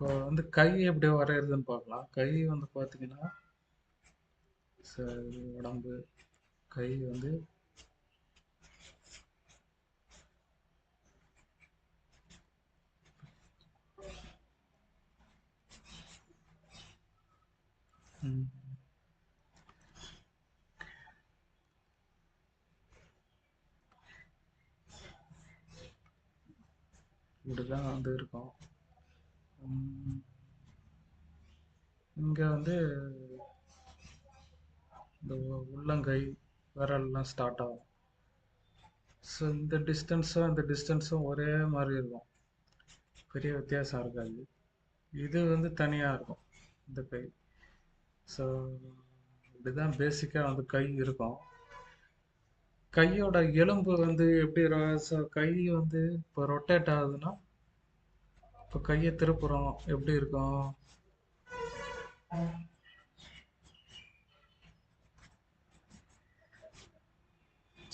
இப்போ வந்து கை எப்படி வரையறதுன்னு பார்க்கலாம். கை வந்து பார்த்தீங்கன்னா, உடம்பு, கை வந்து ம், இப்படிதான் வந்து இருக்கும். ம், இங்க வந்து இந்த உள்ளங்கை விரல்லாம் ஸ்டார்ட் ஆகும். ஸோ இந்த டிஸ்டன்ஸும் இந்த டிஸ்டன்ஸும் ஒரே மாதிரி இருக்கும். பெரிய வித்தியாசம் இருக்காது. இது வந்து தனியாக இருக்கும் இந்த கை. ஸோ இப்படிதான் பேசிக்காக வந்து கை இருக்கும். கையோட எலும்பு வந்து எப்படி கை வந்து இப்போ ரொட்டேட் ஆகுதுன்னா, இப்போ கையை திருப்புறோம் எப்படி இருக்கும்.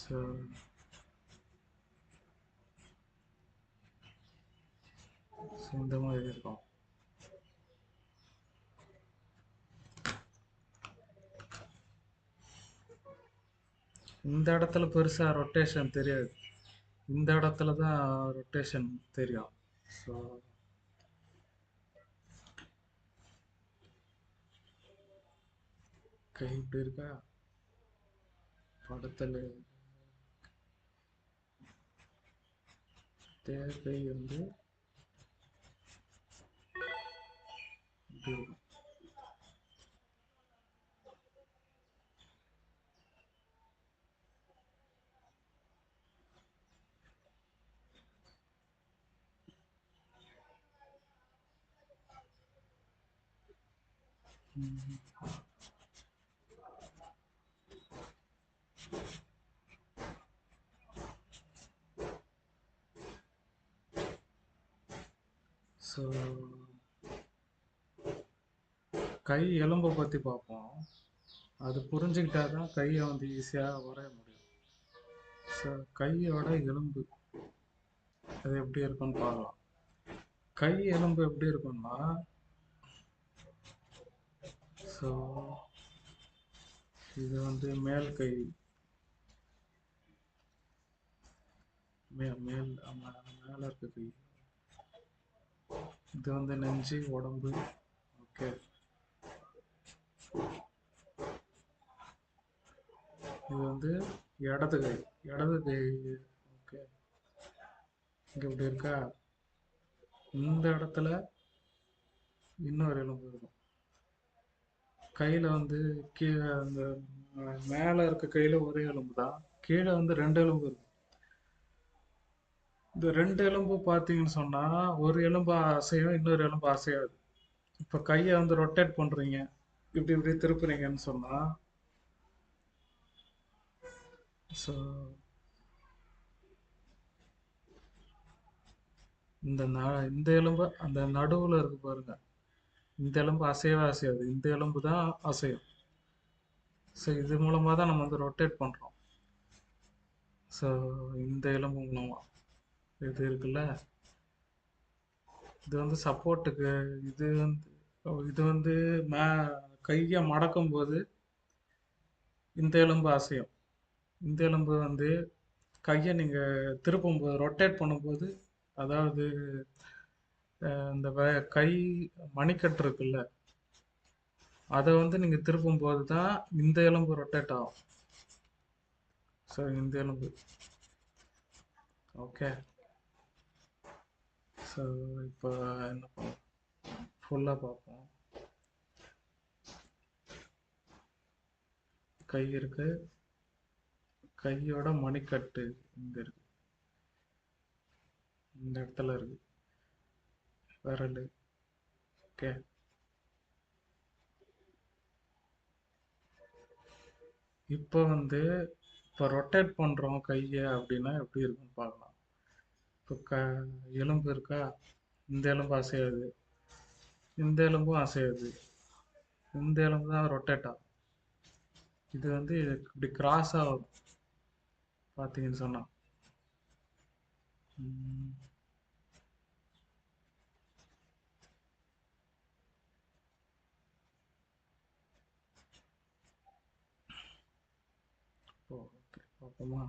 ஸோ இந்த மாதிரி இருக்கும். இந்த இடத்துல பெருசா ரொட்டேஷன் தெரியாது. இந்த இடத்துல தான் ரொட்டேஷன் தெரியும். ஸோ கை இப்படி இருக்கா, படத்துல கை வந்து இப்படி இருக்கும். ஸோ கை எலும்பை பற்றி பார்ப்போம். அது புரிஞ்சுக்கிட்டா தான் கையை வந்து ஈஸியாக வரைய முடியும். ஸோ கையோட எலும்பு அது எப்படி இருக்குன்னு பார்க்கலாம். கை எலும்பு எப்படி இருக்கும்னா, ஸோ இது வந்து மேல் கை, மேல் மேல இருக்க கை. இது வந்து நெஞ்சு, உடம்பு. ஓகே, இது வந்து இடது கை. இடது கை. ஓகே, இங்க இப்படி இருக்கா. இந்த இடத்துல இன்னொரு எலும்பு இருக்கும். கையில வந்து கீழே அந்த மேல இருக்க கையில ஒரே எலும்பு தான், கீழே வந்து ரெண்டு எலும்பு இருக்கும். இந்த ரெண்டு எலும்பு பார்த்தீங்கன்னு சொன்னா, ஒரு எலும்பு அசையும், இன்னொரு எலும்பு அசையாது. இப்ப கையை வந்து ரொட்டேட் பண்றீங்க, இப்படி இப்படி திருப்புறீங்கன்னு சொன்னா, ஸோ இந்த எலும்பு அந்த நடுவுல இருக்கு பாருங்க, இந்த எலும்பு அசையவே அசையாது, இந்த எலும்பு தான் அசையும். ஸோ இது மூலமா தான் நம்ம வந்து ரொட்டேட் பண்றோம். ஸோ இந்த எலும்பு மூலமா இது இருக்குல்ல, இது வந்து சப்போர்ட்டுக்கு. இது வந்து இது வந்து மே கையை மடக்கும் போது இந்த எலும்பு அசையும். இந்த எலும்பு வந்து கையை நீங்க திருப்பும் போது, ரொட்டேட் பண்ணும்போது, அதாவது இந்த கை மணிக்கட்டு இருக்குல்ல, அதை வந்து நீங்க திருப்பும் போது தான் இந்த எலும்பு ரொட்டேட் ஆகும். ஸோ இந்த எலும்பு. ஓகே, ஸோ இப்போ என்ன பண்ணலாம், ஃபுல்லாக பார்ப்போம். கை இருக்கு, கையோட மணிக்கட்டு இங்க இருக்கு, இந்த இடத்துல இருக்கு விரல். ஓகே, இப்போ வந்து இப்போ ரொட்டேட் பண்றோம் கையை அப்படின்னா எப்படி இருக்குன்னு பார்க்கலாம். இப்போ எலும்பு இருக்கா, இந்த எலும்பு அசையாது, இந்த எலும்பும் அசையாது, இந்த எலும்பு தான் ரொட்டேட் ஆகும். இது வந்து இப்படி கிராஸா வரும் பார்த்தீங்கன்னு சொன்னா. ம், ஓகே பார்ப்போமா.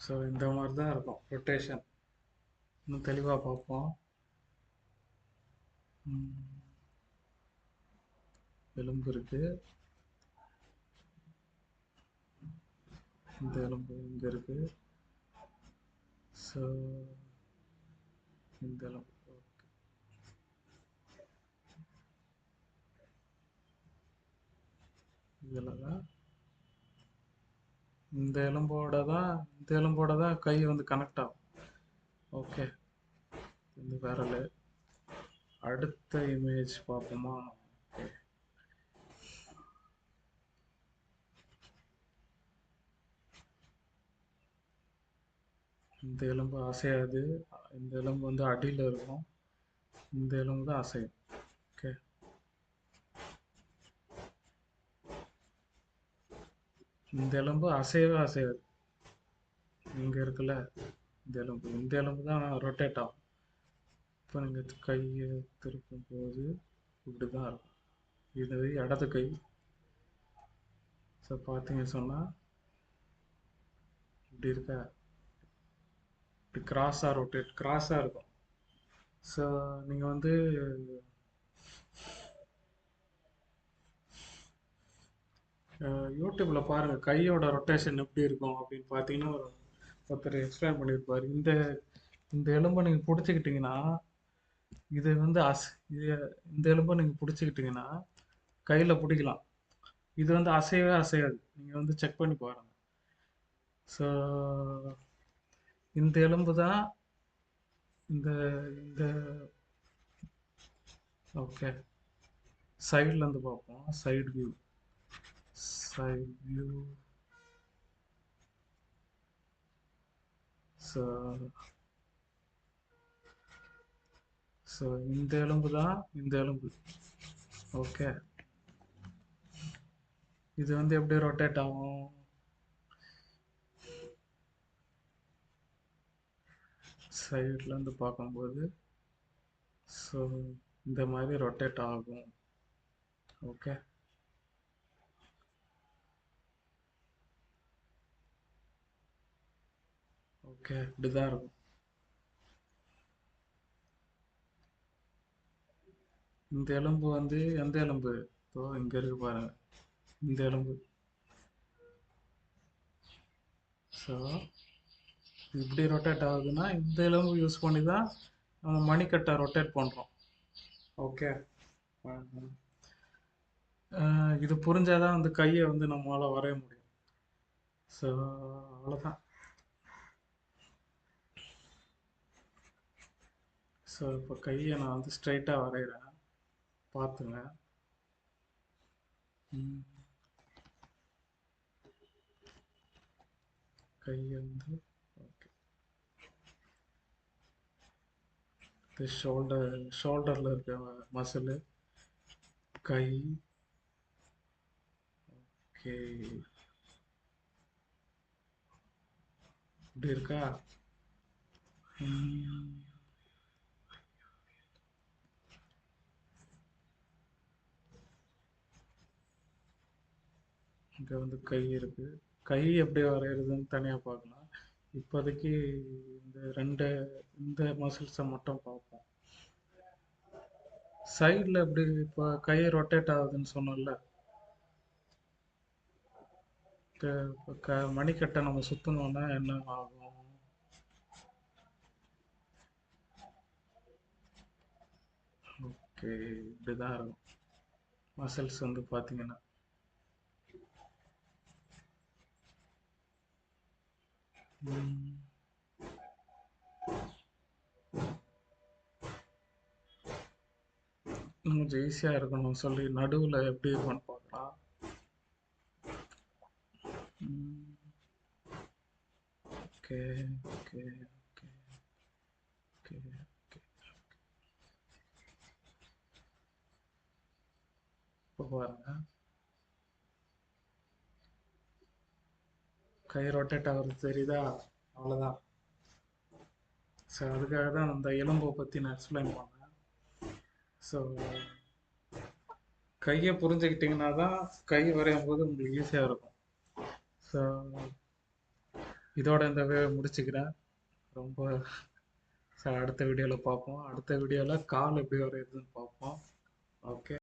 ஸோ இந்த மாதிரி தான் இருக்கும் ரொட்டேஷன். இன்னும் தெளிவாக பார்ப்போம். எலும்பு இருக்கு, இந்த எலும்பு இங்கே இருக்கு. ஸோ இந்த எலும்பு இதில் தான் இந்த எலும்போட தான் கை வந்து கனெக்ட் ஆகும். ஓகே, இந்த விரல். அடுத்த இமேஜ் பார்ப்போமா. இந்த எலும்பு அசையாது. இந்த எலும்பு வந்து அடியில் இருக்கும், இந்த எலும்பு தான் அசையும். ஓகே, இந்த எலும்பு அசையவே அசையாது. இங்கே இருக்குல்ல இந்த எலும்பு தான் ரொட்டேட் ஆகும். இப்போ நீங்கள் கையை திருப்பும் போது இப்படி தான் இருக்கும். இது இடது கை. ஸோ பார்த்தீங்க சொன்னால் இப்படி இருக்கா, இப்படி கிராஸாக இருக்கும். ஸோ நீங்கள் வந்து யூடியூப்பில் பாருங்கள் கையோட ரொட்டேஷன் எப்படி இருக்கும் அப்படின்னு பார்த்தீங்கன்னா ஒருத்தர் எக்ஸ்பிளைன் பண்ணியிருப்பார். இந்த எலும்பை நீங்கள் பிடிச்சிக்கிட்டிங்கன்னா இது வந்து இது இந்த எலும்பை நீங்கள் பிடிச்சிக்கிட்டிங்கன்னா கையில் பிடிக்கலாம். இது வந்து அசையவே அசையாது. நீங்கள் வந்து செக் பண்ணி பாருங்கள். ஸோ இந்த எலும்பு தான் இந்த இந்த ஓகே, சைட்லேருந்து பார்ப்போம். Side view. ஸோ ஸோ இந்த எலும்பு தான் இந்த எலும்பு. ஓகே, இது வந்து எப்படி ரொட்டேட் ஆகும். சைட்லேருந்து பார்க்கும்போது ஸோ இந்த மாதிரி ரொட்டேட் ஆகும். ஓகே, ஓகே இப்படிதான் இருக்கும். இந்த எலும்பு வந்து எந்த எலும்பு? இப்போ இங்கே இருக்கு பாருங்க, இந்த எலும்பு. ஸோ இப்படி ரொட்டேட் ஆகுதுன்னா இந்த எலும்பு யூஸ் பண்ணி தான் நம்ம மணிக்கட்டை ரொட்டேட் பண்ணுறோம். ஓகே, இது புரிஞ்சாதான் வந்து கையை வந்து நம்மளால் வரைய முடியும். ஸோ அவ்வளோதான். ஸோ இப்போ கையை நான் வந்து ஸ்ட்ரைட்டாக வரைகிறேன், பார்த்துங்க. கை வந்து ஓகே, இது ஷோல்டரில் இருக்க மசில் கை. ஓகே, இப்படி இருக்கா. இங்கே வந்து கை இருக்கு. கை எப்படி வரைகிறதுன்னு தனியாக பார்க்கலாம். இப்போதைக்கு இந்த மசில்ஸை மட்டும் பார்ப்போம். சைடில் எப்படி இப்போ கை ரொட்டேட் ஆகுதுன்னு சொன்னோம்ல, மணிக்கட்டை நம்ம சுற்றணும்னா என்ன ஆகும். ஓகே, இப்படிதான் இருக்கும் மசில்ஸ் வந்து பார்த்தீங்கன்னா. கொஞ்சம் ஈஸியாக இருக்கணும் சொல்லி நடுவில் எப்படி இருக்கும்னு பார்க்கலாம். Okay okay okay okay okay. இப்போ பாருங்க, கை ரொட்டேட் ஆகுறது தெரியுதா? அவ்வளோதான். ஸோ அதுக்காக தான் அந்த எலும்பை பற்றி நான் எக்ஸ்பிளைன் பண்ணேன். ஸோ கையை புரிஞ்சுக்கிட்டிங்கன்னா தான் கை வரையும் போது உங்களுக்கு ஈஸியாக இருக்கும். ஸோ இதோட இந்த முடிச்சுக்கிறேன். ரொம்ப அடுத்த வீடியோவில் பார்ப்போம். அடுத்த வீடியோவில் கால் எப்படி வரையுதுன்னு பார்ப்போம். ஓகே.